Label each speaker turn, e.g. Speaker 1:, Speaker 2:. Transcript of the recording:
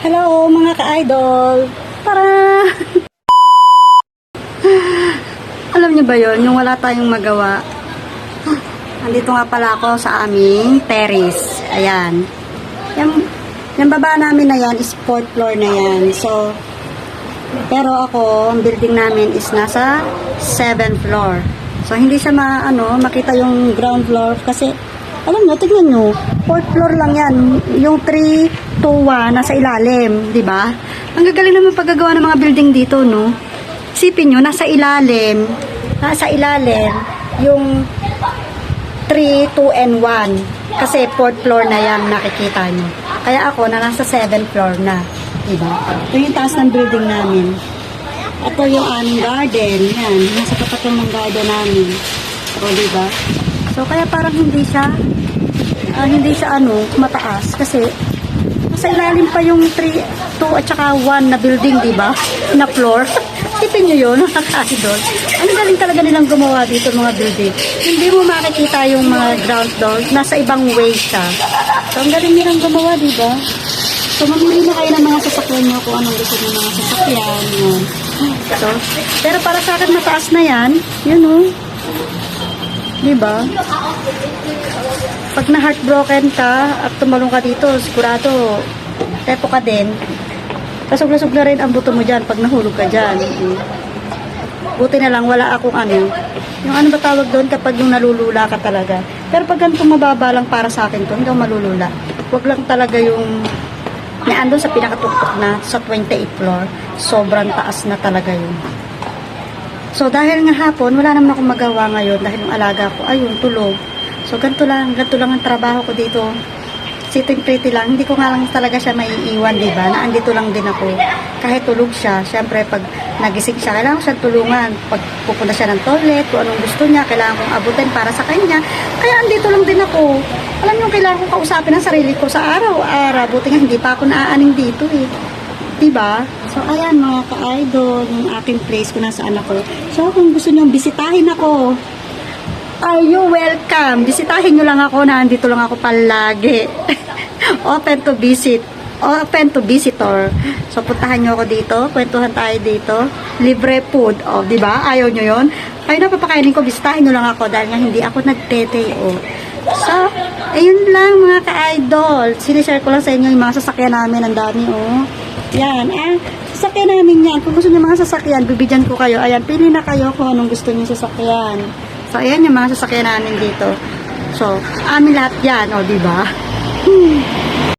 Speaker 1: Hello mga ka-idol! Tara! Alam niyo ba yon, yung wala tayong magawa? Andito nga pala ako sa aming terrace. Ayan. Yung baba namin na yan is 4th floor na yan. So, pero ako, ang building namin is nasa 7th floor. So, hindi siya makita yung ground floor kasi alam nyo, tignan nyo, 4th floor lang yan. Yung 3, 2, 1, nasa ilalim, di ba? Ang gagaling naman paggagawa ng mga building dito, no? Isipin nyo, nasa ilalim, yung 3, 2, and 1. Kasi 4th floor na yan, nakikita nyo. Kaya ako, na nasa 7th floor na, di ba? Ito yung taas ng building namin. Ito yung aming garden, yan. Nasa tapat ng garden namin. O, di ba? So, kaya parang hindi siya mataas kasi nasa ilalim pa yung 3, 2 at saka 1 na building, di ba? Na floor. Isipin nyo yun, mga ka-idol. Ang galing talaga nilang gumawa dito mga building. Hindi mo makikita yung mga ground floor. Nasa ibang way siya. So, ang galing nilang gumawa, di ba? So, mamili na kayo ng mga sasakyan nyo kung anong gusto ng mga sasakyan. Yun. So, pero para sa akin mataas na yan. Yun, oh. Diba? Pag na-heartbroken ka at tumalong ka dito, sigurado, tepo ka din. Kasog-lasog na rin ang buto mo dyan pag nahulog ka dyan. Buti na lang, wala akong yung ano ba tawag doon kapag yung nalulula ka talaga. Pero pag ganito mababa lang para sa akin to, hindi ako malulula. Huwag lang talaga yung andun sa pinakatuktok na sa 28th floor. Sobrang taas na talaga yun. So, dahil nga hapon, wala naman akong magawa ngayon dahil yung alaga ko, ayun, tulog. So, ganito lang ang trabaho ko dito. Sitting pretty lang. Hindi ko nga lang talaga siya maiiwan, diba? Na andito lang din ako. Kahit tulog siya, syempre, pag nagising siya, kailangan ko siyang tulungan. Pag pupunta siya ng toilet, kung anong gusto niya, kailangan kong abutin para sa kanya. Kaya andito lang din ako. Alam niyo, kailangan kong kausapin ang sarili ko sa araw-araw. Buti nga, hindi pa ako naaaning dito eh. Diba? So, ayan mga ka-idol, yung aking place kung nasaan ako. So, kung gusto nyo bisitahin ako, are you welcome? Bisitahin nyo lang ako, nandito lang ako palagi. Open to visit. Open to visitor. So, puntahan nyo ako dito, kwentuhan tayo dito. Libre food. O, diba? Ayaw nyo yun? Kayo na papakainin ko, bisitahin nyo lang ako dahil nga hindi ako nagtete. So, ayun lang mga ka-idol. Sinishare ko lang sa inyo yung mga sasakyan namin. Ang dami, Yan, sasakyan namin yan. Kung gusto niyo mga sasakyan, bibigyan ko kayo. Ayan, pili na kayo kung anong gusto niyo sasakyan. So, ayan yung mga sasakyan namin dito. So, amin lahat yan, diba?